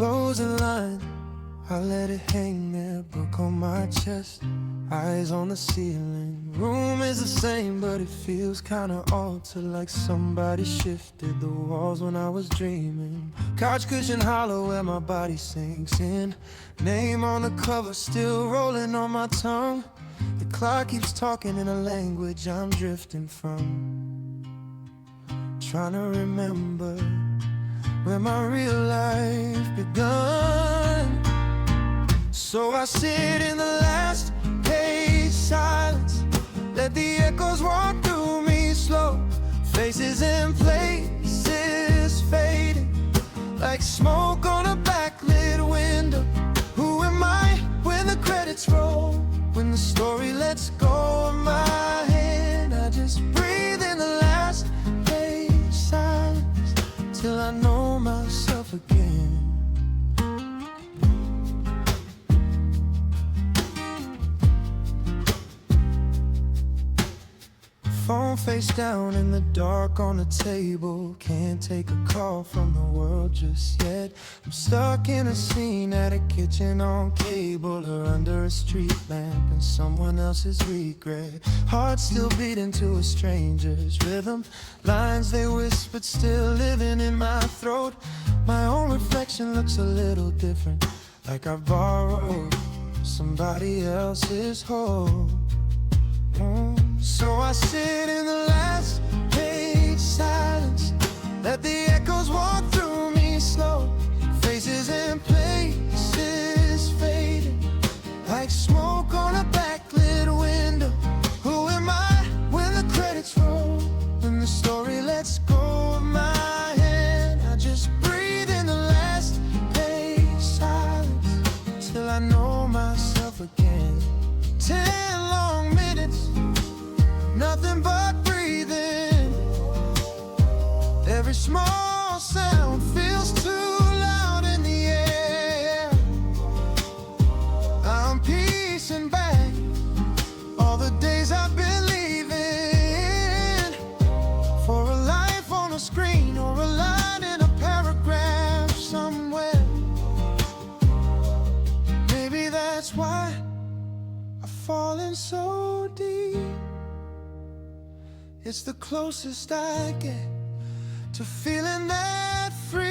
closing line, I let it hang there, book on my chest, eyes on the ceiling. Room is the same, but it feels kinda altered, like somebody shifted the walls when I was dreaming. Couch cushion hollow where my body sinks in. Name on the cover still rolling on my tongue. The clock keeps talking in a language I'm drifting from. Trying to remember where my real life begun. So I sit in the last page silence, let the echoes walk through me slow. Faces in places fading, like smoke on a backlit window. Who am I when the credits roll? When the story lets go of my hand, I just breathe in the last page silence till I know myself again. Phone face down in the dark on the table. Can't take a call from the world just yet. I'm stuck in a scene at a kitchen on cable, or under a street lamp in someone else's regret. Heart still beating to a stranger's rhythm. Lines they whispered still living in my throat. My own reflection looks a little different, like I borrowed somebody else's hope. So I sit in the last page silence, let the echoes walk through me slow. Faces in places fading, like smoke on a backlit window. Who am I when the credits roll? When the story lets go of my hand, I just breathe in the last page silence till I know myself again. 10 long minutes, nothing but breathing. Every small sound feels too loud in the air. I'm piecing back all the days I've been leaving for a life on a screen or a line in a paragraph somewhere. Maybe that's why I've fallen so deep. It's the closest I get to feeling that free.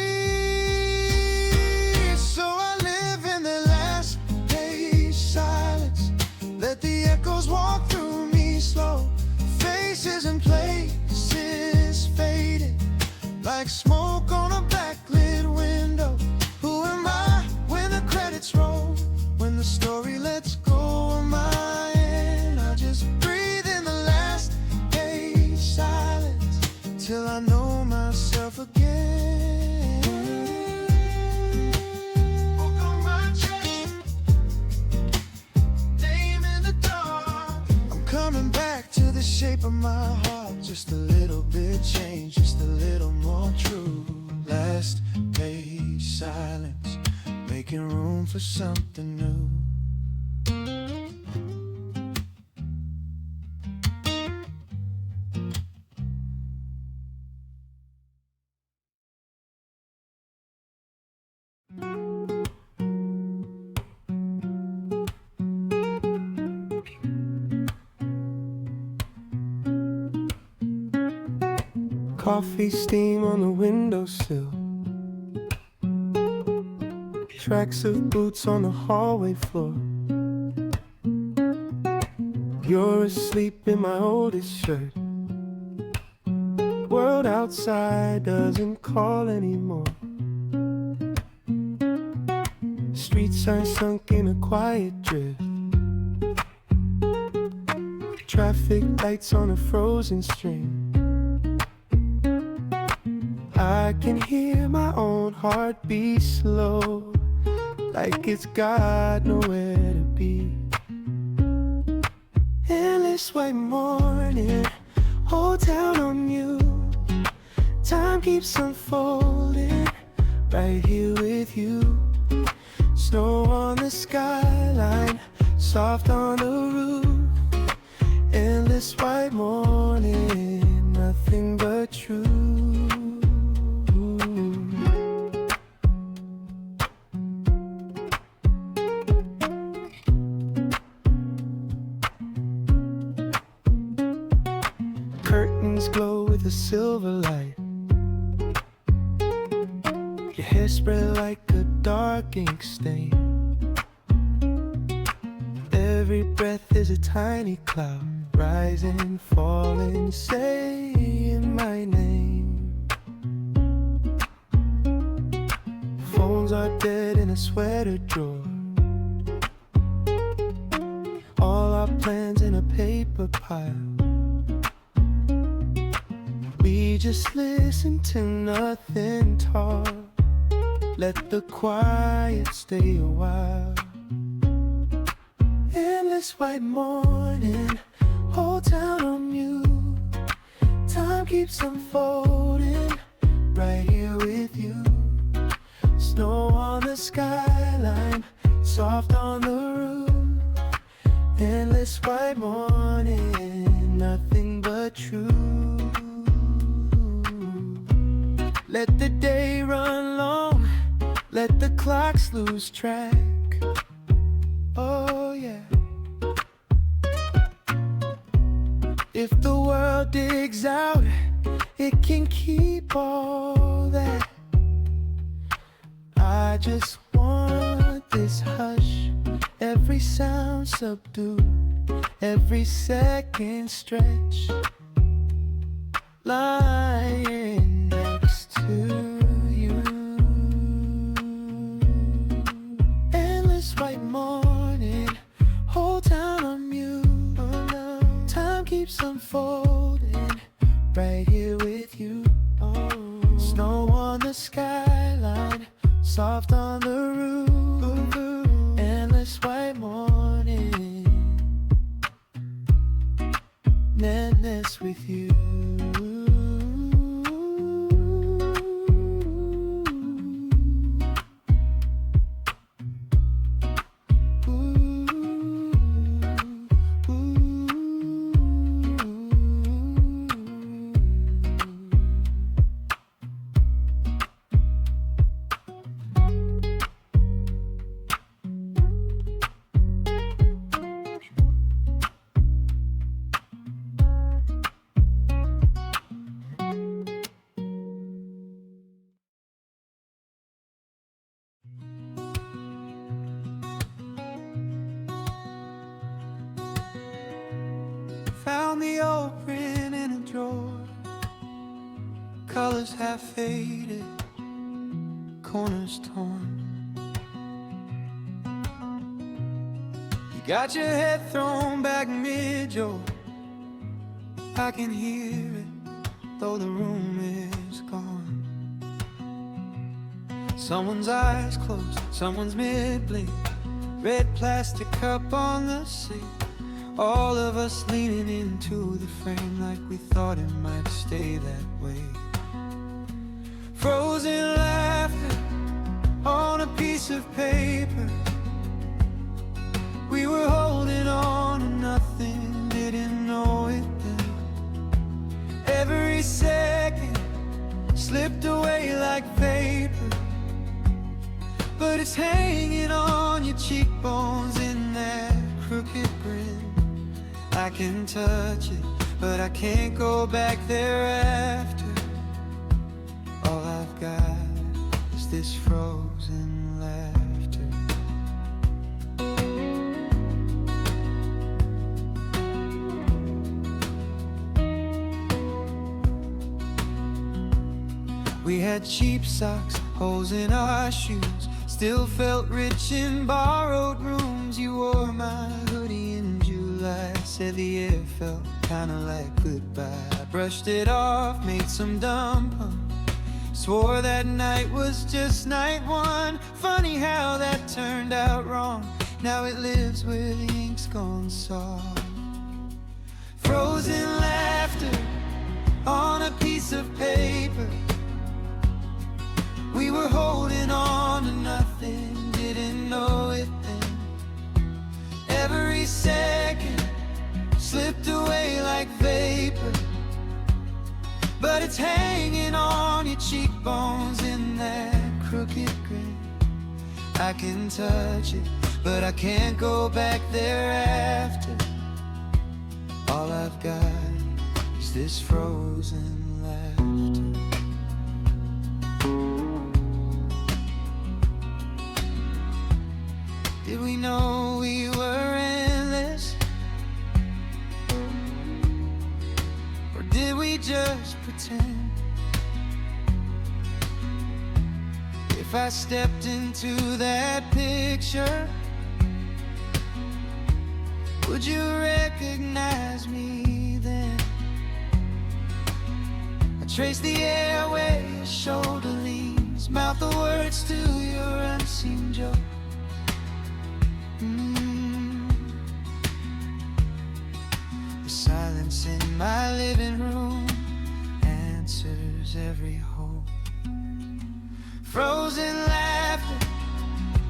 So I live in the last page silence, let the echoes walk through me slow. Faces and places fading, like smoke on a backlit window. Who am I when the credits roll? When the story lets go of my hand, I just breathe in the last silence till I know myself again. Book on my chest, name in the dark. I'm coming back to the shape of my heart, just a little bit changed, just a little more true. Last page silence, making room for something new. Coffee steam on the windowsill, tracks of boots on the hallway floor. You're asleep in my oldest shirt. World outside doesn't call anymore. Streets are sunk in a quiet drift. Traffic lights on a frozen string. I can hear my own heart beat slow, like it's got nowhere to be. Endless white morning, whole town on you. Time keeps unfolding, right here with you. Snow on the skyline, soft on the roof. Endless white morning, nothing but truth. with a silver light. Your hair spread like a dark ink stain. Every breath is a tiny cloud, rising, falling, saying my name. Phones are dead in a sweater drawer. All our plans in a paper pile. We just listen to nothing talk. Let the quiet stay a while. Endless white morning, whole town on mute. Time keeps unfolding, right here with you. Snow on the skyline, soft on the roof. Endless white morning, nothing but truth. Let the day run long, let the clocks lose track. Oh yeah. If the world digs out, it can keep all that. I just want this hush, every sound subdued, every second stretch, lying next to you. Endless white morning, whole town on mute. Oh no, time keeps unfolding, right here with you. Oh, snow on the skyline, soft on the roof. Endless white morning, madness with you. Found the old print in a drawer. Colors half faded, corners torn. You got your head thrown back mid-jolt. I can hear it, though the room is gone. Someone's eyes closed, someone's mid-blink. Red plastic cup on the seat. All of us leaning into the frame like we thought it might stay that way. Frozen laughter on a piece of paper. We were holding on to nothing, didn't know it then. Every second slipped away like vapor, but it's hanging on your cheekbones in that crooked grin. I can touch it, but I can't go back there after. All I've got is this frozen laughter. We had cheap socks, holes in our shoes. Still felt rich in borrowed rooms. You wore my hoodie in July. Said the air felt kinda like goodbye. I brushed it off, made some dumb pun. Swore that night was just night one. Funny how that turned out wrong. Now it lives where the ink's gone soft. Frozen laughter on a piece of paper. We were holding on to nothing, didn't know it then. Every second slipped away like vapor, but it's hanging on your cheekbones in that crooked grin. I can touch it, but I can't go back there after. All I've got is this frozen Did we know we were endless? Or did we just pretend? If I stepped into that picture, would you recognize me then? I trace the airway, your shoulder leans, mouth the words to your unseen joke. The silence in my living room answers every hope. Frozen laughter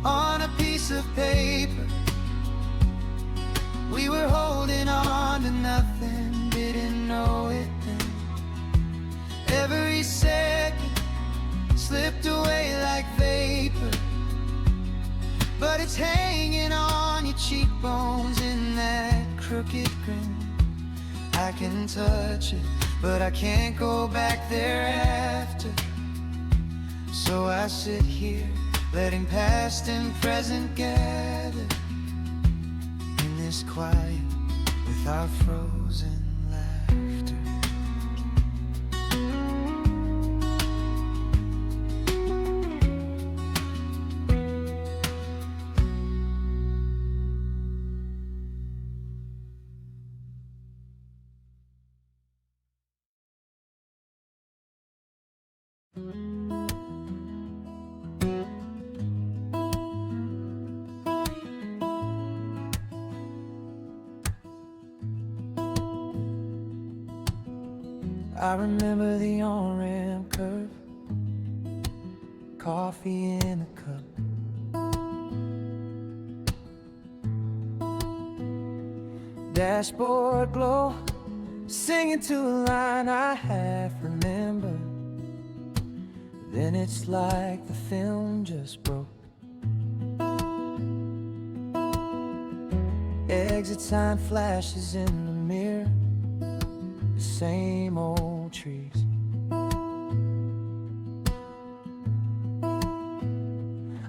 on a piece of paper. We were holding on to nothing, didn't know it then. Every second slipped away like vapor, but it's hanging on your cheekbones in that crooked grin. I can touch it, but I can't go back there after. So I sit here, letting past and present gather in this quiet with our frozen laughter. I remember the on-ramp curve, coffee in a cup, dashboard glow, singing to a line I half remember. Then it's like the film just broke. Exit sign flashes in the mirror, the same old trees.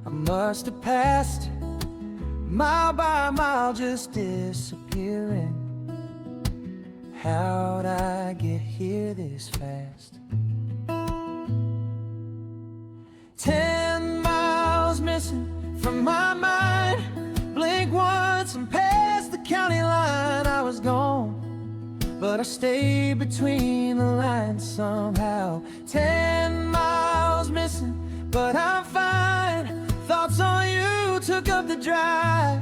I must have passed mile by mile, just disappearing. How'd I get here this fast? 10 miles missing from my mind. Blink once and past the county line. I was gone, but I stayed between the lines somehow. 10 miles missing, but I'm fine. Thoughts on you took up the drive.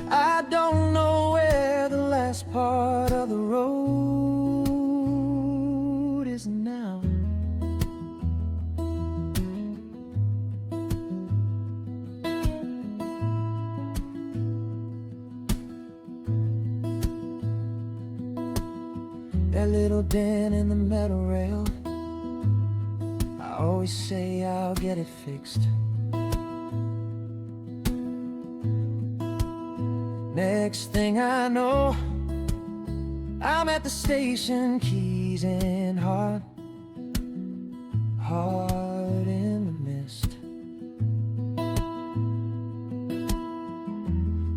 I don't know where the last part of the road is now. That little dent in the metal rail, I always say I'll get it fixed. Next thing I know, I'm at the station, keys in heart, heart in the mist.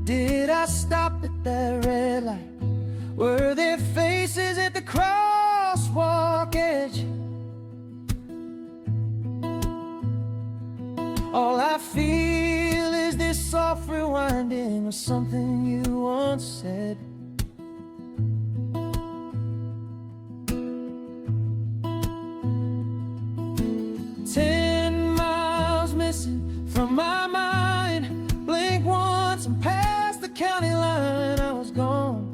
Did I stop at that red light? Were there faces at the crosswalk edge? All I feel is this soft rewinding of something you once said. Ten miles missing from my mind. Blink once and past the county line. I was gone,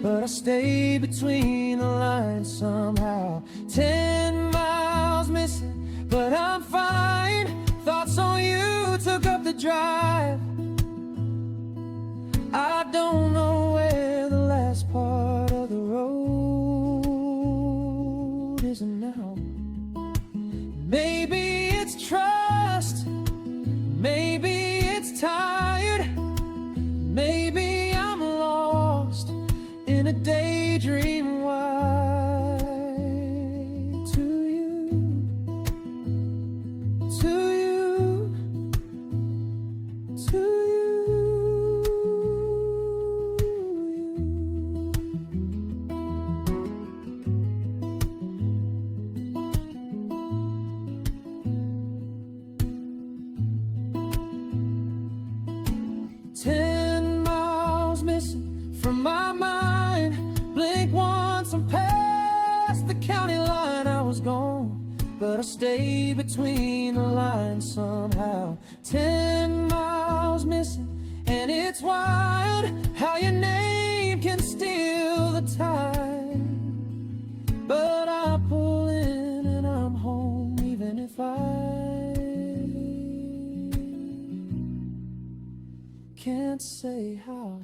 but I stayed between the lines somehow. 10 miles missing, but I'm fine. Thoughts on you took up the drive. I don't know where the last part of the road is now. Maybe it's trust, maybe it's tired, maybe I'm lost in a daydream. Why to you, to you, 10 miles missing from my mind. Blink once I'm past the county line. I was gone, but I stayed between the lines somehow. 10 miles missing, and it's wild how your name can steal the time. But I pull in and I'm home, even if I can't say how.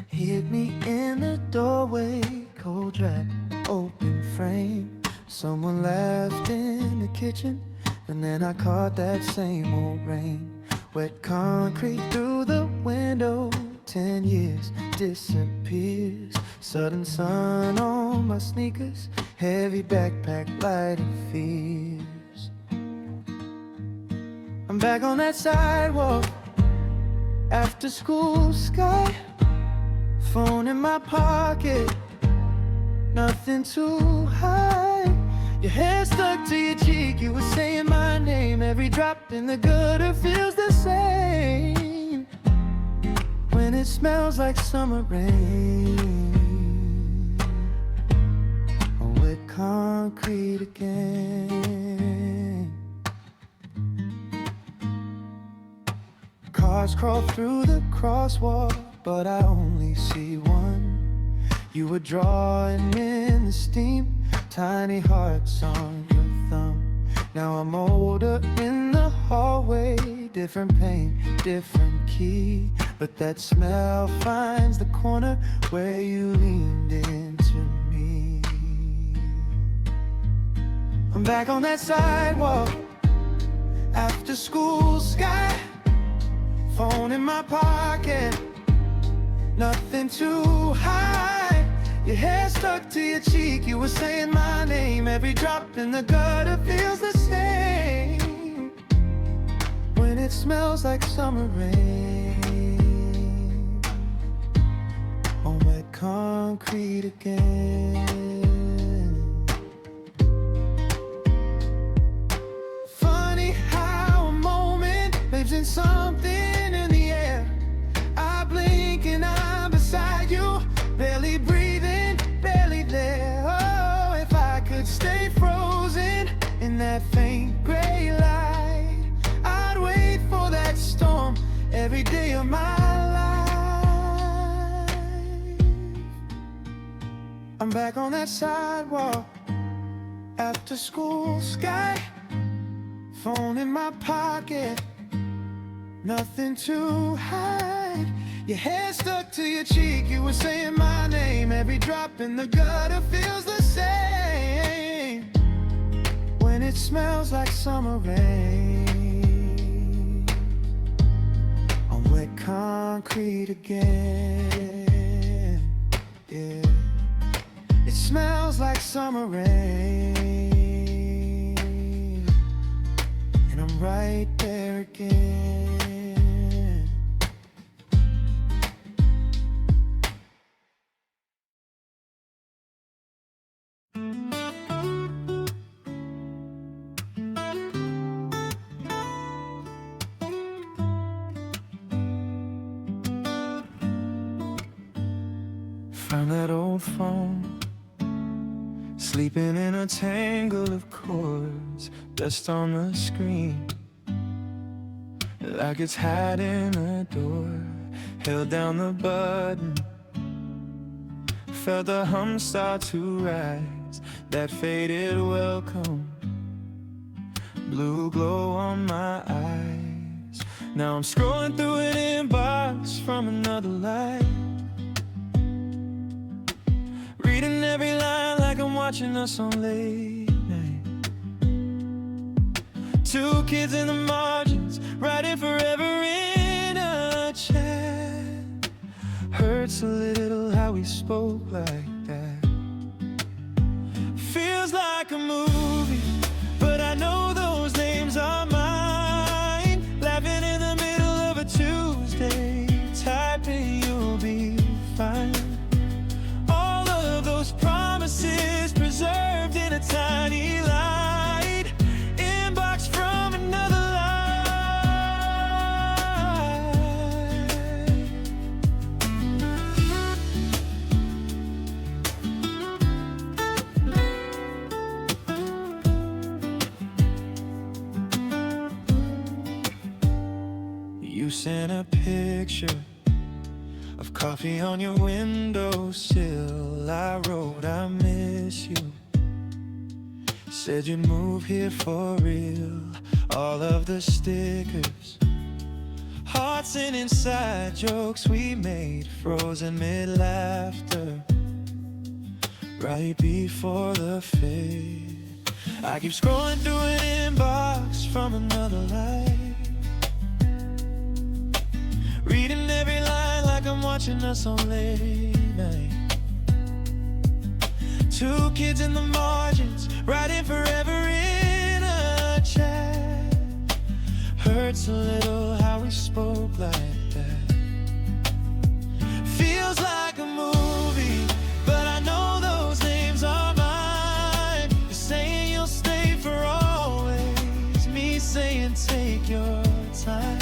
Hit me in the doorway, cold draft, open frame. Someone laughed in the kitchen, and then I caught that same old rain. Wet concrete through the window, 10 years disappears. Sudden sun on my sneakers, heavy backpack, lighting fears. I'm back on that sidewalk, after school sky. Phone in my pocket, nothing too high. Your hair stuck to your cheek, you were saying my name. Every drop in the gutter feels the same when it smells like summer rain on wet concrete again. Cars crawl through the crosswalk, but I only see one. You were drawing in the steam, tiny hearts on your thumb. Now I'm older in the hallway, different pain, different key. But that smell finds the corner where you leaned into me. I'm back on that sidewalk, after school sky. Phone in my pocket, nothing too high. Your hair stuck to your cheek, you were saying my name. Every drop in the gutter feels the same when it smells like summer rain on wet concrete again. Funny how a moment lives in something in the air. I blink and I'm beside you, barely breathing, barely there. Oh, if I could stay frozen in that faint gray light, I'd wait for that storm every day of my life. I'm back on that sidewalk, after school sky. Phone in my pocket, nothing to hide. Your hair stuck to your cheek, you were saying my name. Every drop in the gutter feels the same when it smells like summer rain on wet concrete again. Yeah, it smells like summer rain, and I'm right there again. Found that old phone, sleeping in a tangle of cords, dust on the screen, like it's hiding a door. Held down the button, felt the hum start to rise, that faded welcome, blue glow on my eyes. Now I'm scrolling through an inbox from another life, reading every line like I'm watching us on late night. Two kids in the margins, writing forever in a chat. spoke like that. Feels like a movie, but I know those names are mine. Laughing in the middle of a Tuesday, typing you'll be fine. All of those promises preserved in a tiny light, inbox from another life. You sent a picture of coffee on your windowsill. I wrote, I miss you. Said you'd move here for real. All of the stickers, hearts and inside jokes we made, frozen mid-laughter right before the fade. I keep scrolling through an inbox from another life, reading every line like I'm watching us on late night. Two kids in the margins, writing forever in a chat. Hurts a little how we spoke like that. Feels like a movie, but I know those names are mine. You're saying you'll stay for always, me saying take your time.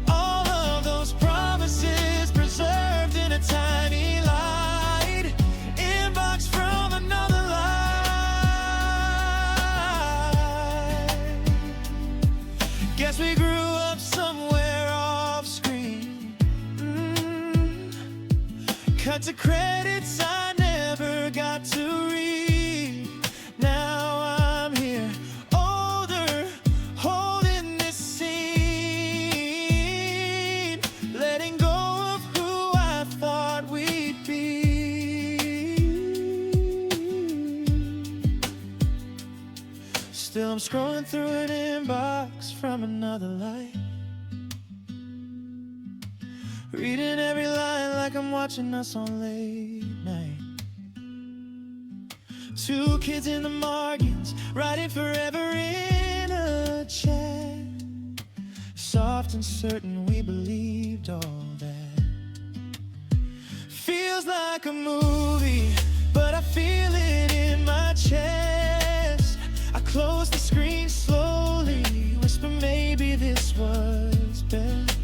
All of those promises preserved in a tiny light, inbox from another life. Guess we grew up somewhere off screen. Cut to credits I never got to read. Now I'm here, older, holding this scene, letting go of who I thought we'd be. Still I'm scrolling through an inbox from another life, reading every line like I'm watching us on late night. Two kids in the margins, writing forever in a chat. Soft and certain we believed all that. Feels like a movie, but I feel it in my chest. I close the screen slowly, whisper maybe this was best.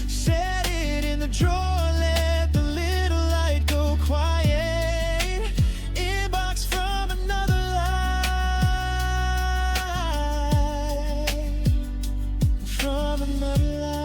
Set it in the drawer, let the little light go quiet. Inbox from another life, from another life.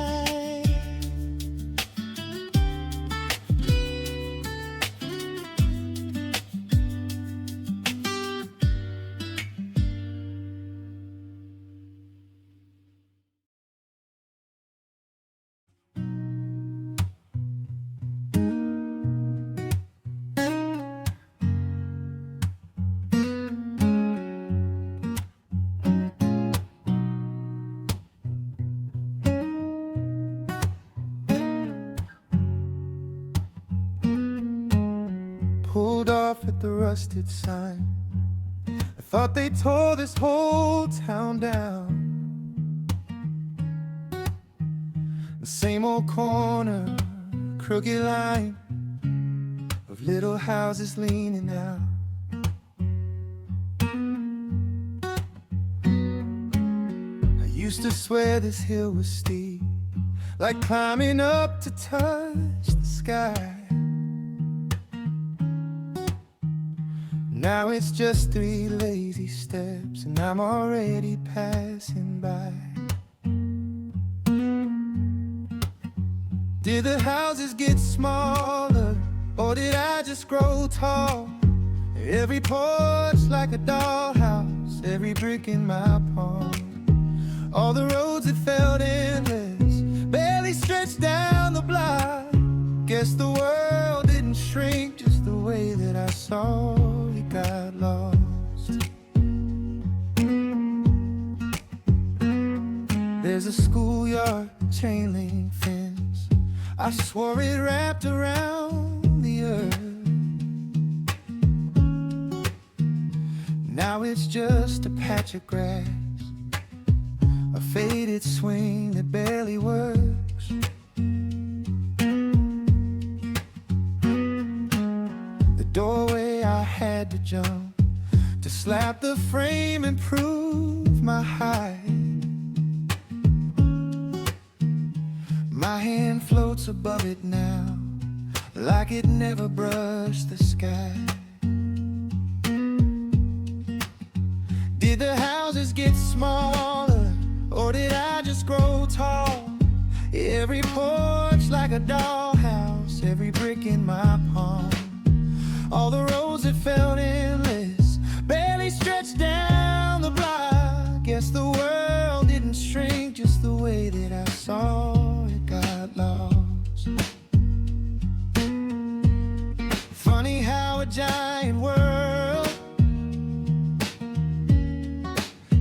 Pulled off at the rusted sign. I thought they tore this whole town down. The same old corner, crooked line of little houses leaning out. I used to swear this hill was steep, like climbing up to touch the sky. Now it's just 3 lazy steps and I'm already passing by. Did the houses get smaller or did I just grow tall? Every porch like a dollhouse, every brick in my palm. All the roads that felt endless barely stretched down the block. Guess the world didn't shrink just the way that I saw it got lost. There's a schoolyard chain link fence, I swore it wrapped around the earth. Now it's just a patch of grass, a faded swing that barely works. The doorway I had to jump to slap the frame and prove my height. My hand floats above it now, like it never brushed the sky. Did the houses get smaller, or did I just grow tall? Every porch like a dollhouse, every brick in my palm. All the roads that felt endless barely stretched down the block. Guess the world didn't shrink just the way that I saw it got lost. Funny how a giant world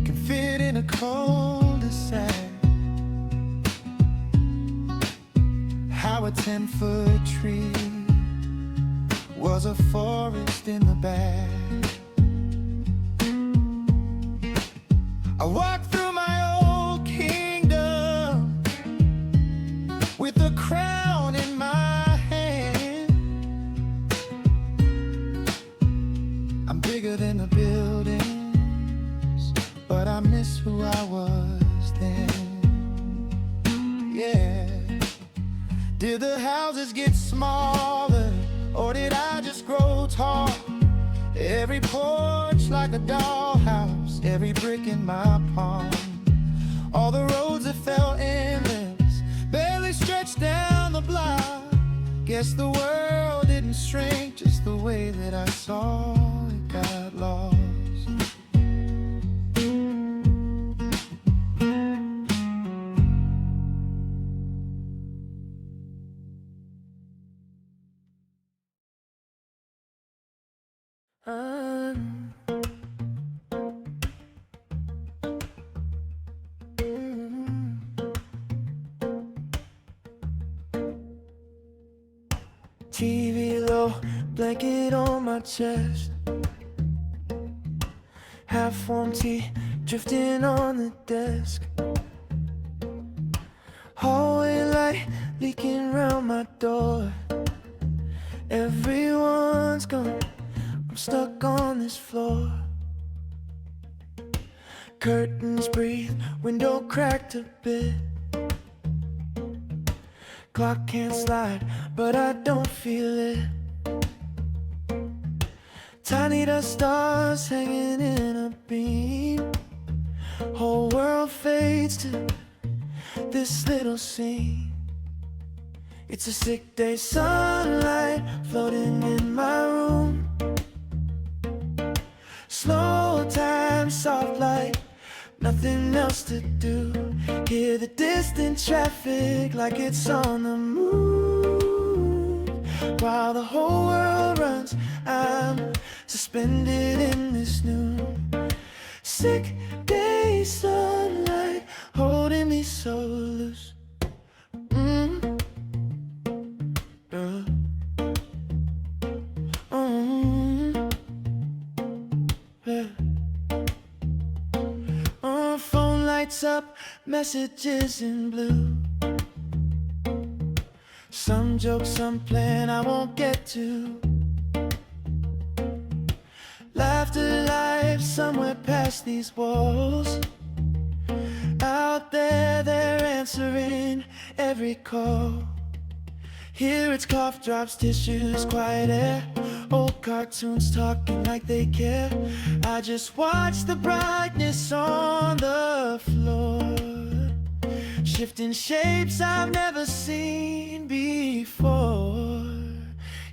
can fit in a cul-de-sac. How a 10-foot tree was a forest in the back. I walked through my old kingdom with a crown in my hand. I'm bigger than the buildings, but I miss who I was then. Yeah. Did the houses get smaller, or did I just grow tall? Every porch like a dollhouse, every brick in my palm. All the roads that felt endless barely stretched down the block. Guess the world didn't shrink just the way that I saw it got lost. TV low, blanket on my chest, half-warm tea drifting on the desk, hallway light leaking round my door. Everyone's gone, I'm stuck on this floor. Curtains breathe, window cracked a bit. Clock can't slide, but I don't feel it. Tiny dust stars hanging in a beam. Whole world fades to this little scene. It's a sick day, sunlight floating in my room. Slow time, soft light, nothing else to do. Hear the distant traffic like it's on the move. While the whole world runs, I'm suspended in this noon. Sick day, sunlight holding me so loose. Phone lights up, messages in blue. Some jokes, some plan I won't get to. Laughter life somewhere past these walls. Out there, they're answering every call. Here it's cough drops, tissues, quiet air. Old cartoons talking like they care. I just watch the brightness on the floor, shifting shapes I've never seen before.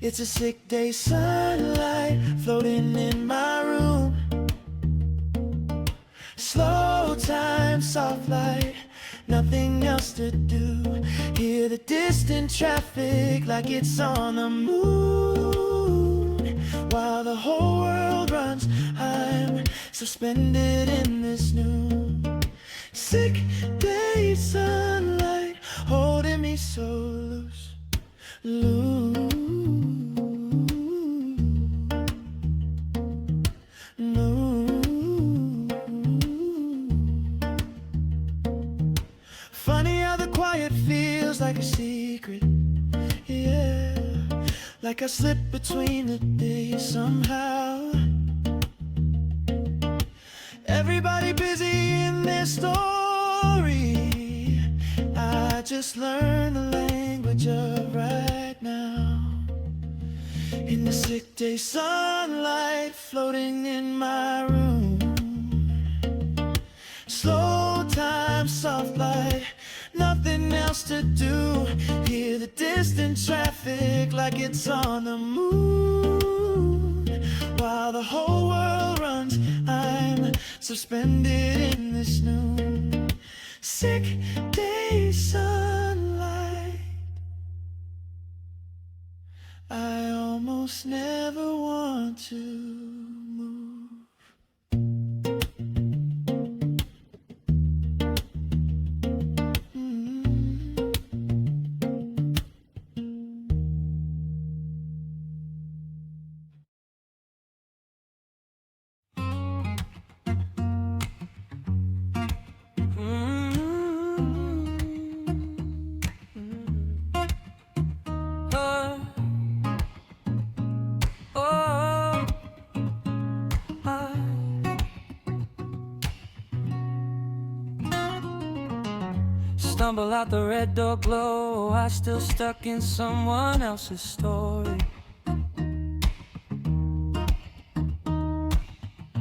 It's a sick day, sunlight floating in my room. Slow time, soft light, nothing else to do. Hear the distant traffic like it's on the moon. While the whole world runs, I'm suspended in this noon. Sick day, sunlight holding me so loose, loose. like a secret, yeah. Like I slipped between the days somehow. Everybody busy in their story. I just learned the language of right now. In the sick day sunlight floating in my room. Slow time, soft light, nothing else to do. Hear the distant traffic like it's on the moon. While the whole world runs, I'm suspended in this noon. Sick day sunlight. I almost never want to move. Stumble out the red door glow, I still stuck in someone else's story.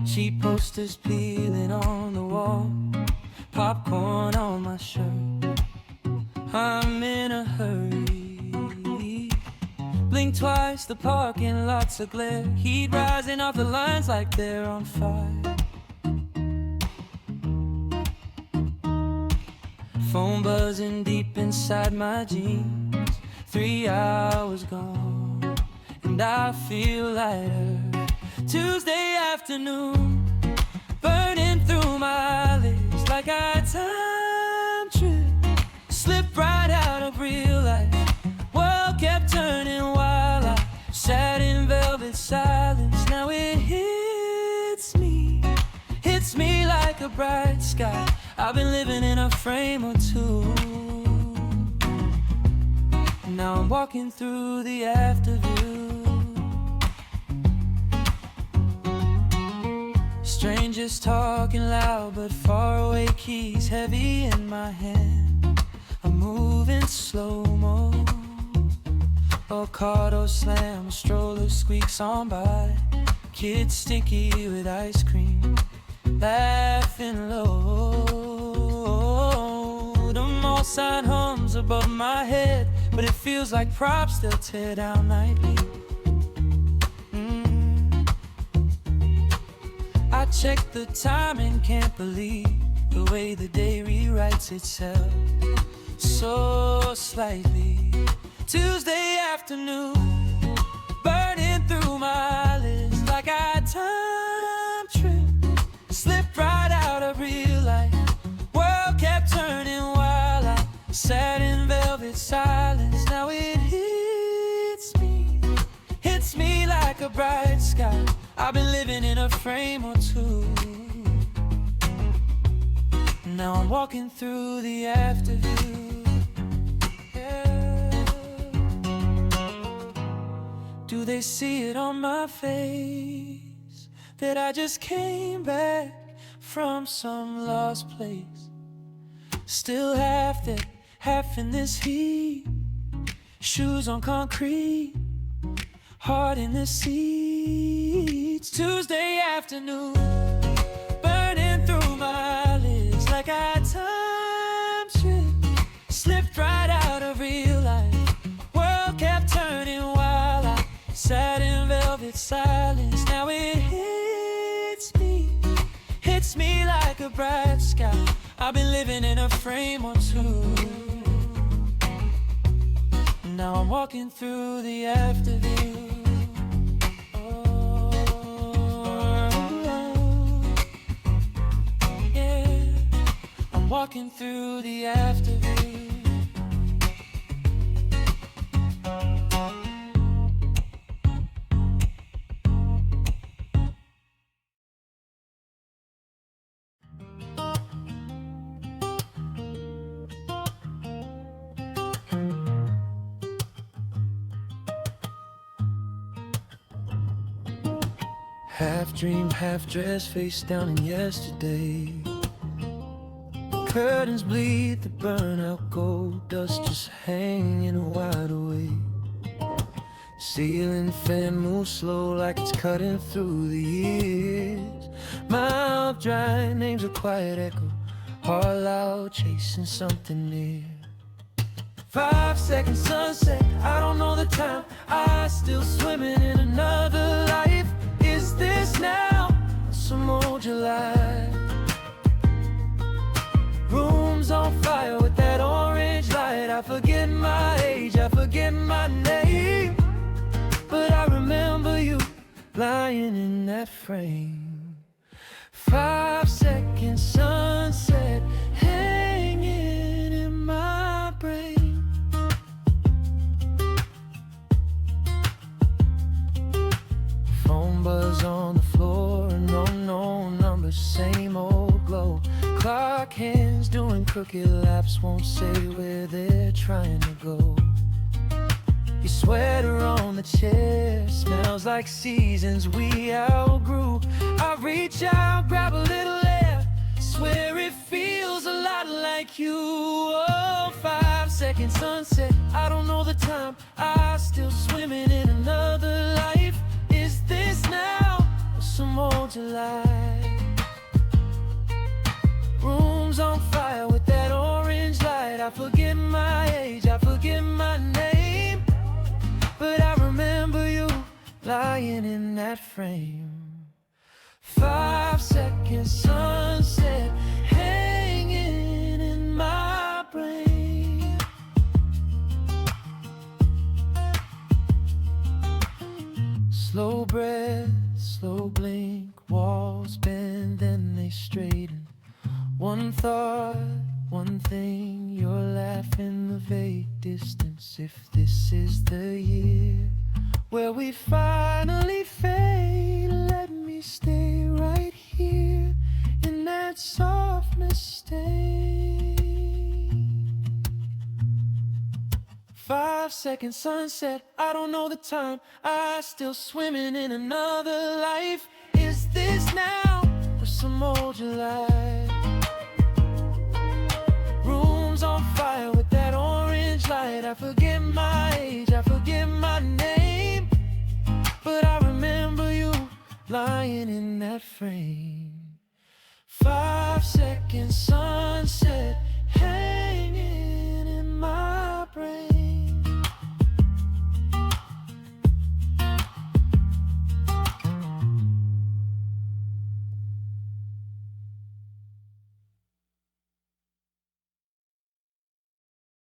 Cheap posters peeling on the wall, popcorn on my shirt. I'm in a hurry. Blink twice, the parking lot's a glare. Heat rising off the lines like they're on fire. Phone buzzing deep inside my jeans. 3 hours gone, and I feel lighter. Tuesday afternoon, burning through my legs like a time trip. Slipped right out of real life. World kept turning while I sat in velvet silence. Now it hits me like a bright sky. I've been living in a frame or two. Now I'm walking through the afterview. Strangers talking loud, but far away keys heavy in my hand. I'm moving slow-mo. A car door slam, a stroller squeaks on by. Kids sticky with ice cream, laughing low. The mall sign hums above my head, but it feels like props they'll tear down nightly. I check the time and can't believe the way the day rewrites itself so slightly. Tuesday afternoon, burning through my list like a time trip. Slipped right out of real life. World kept turning while I sat in velvet silence. Now it hits me like a bright sky. I've been living in a frame or two. Now I'm walking through the afterview. Yeah. Do they see it on my face that I just came back from some lost place? Still half there, half in this heat. Shoes on concrete, heart in the seats. Tuesday afternoon, burning through my lids like a time trip. Slipped right out of real life. World kept turning while I sat in velvet silence. Now it hits me like a bright sky. I've been living in a frame or two. Now I'm walking through the afterview. Walking through the afterview. Half dream, half dress, face down in yesterday. Curtains bleed, the burnout gold dust just hanging wide awake. Ceiling fan moves slow like it's cutting through the years. Mouth dry, names a quiet echo, heart loud, chasing something near. 5 seconds sunset, I don't know the time, I still swimming in another life. Is this now or some old July? Rooms on fire with that orange light. I forget my age, I forget my name, but I remember you lying in that frame. 5 seconds sunset, hanging in my brain. Phone buzz on the floor, no number, same old glow. Clock hands doing crooked laps, won't say where they're trying to go. Your sweater on the chair smells like seasons we outgrew. I reach out, grab a little air, swear it feels a lot like you. Oh, 5 seconds sunset, I don't know the time, I still swimming in another life. Is this now or some old July? Rooms on fire with that orange light. I forget my age, I forget my name, but I remember you lying in that frame. 5 seconds sunset, hanging in my brain. Slow breath, slow blink, walls bend, then they straighten. One thought, one thing, you're laughing the vague distance. If this is the year where we finally fade, let me stay right here in that soft mistake. 5 seconds sunset, I don't know the time, I still swimming in another life. Is this now or some old July? Rooms on fire with that orange light. I forget my age, I forget my name, but I remember you lying in that frame. 5 seconds sunset, hey.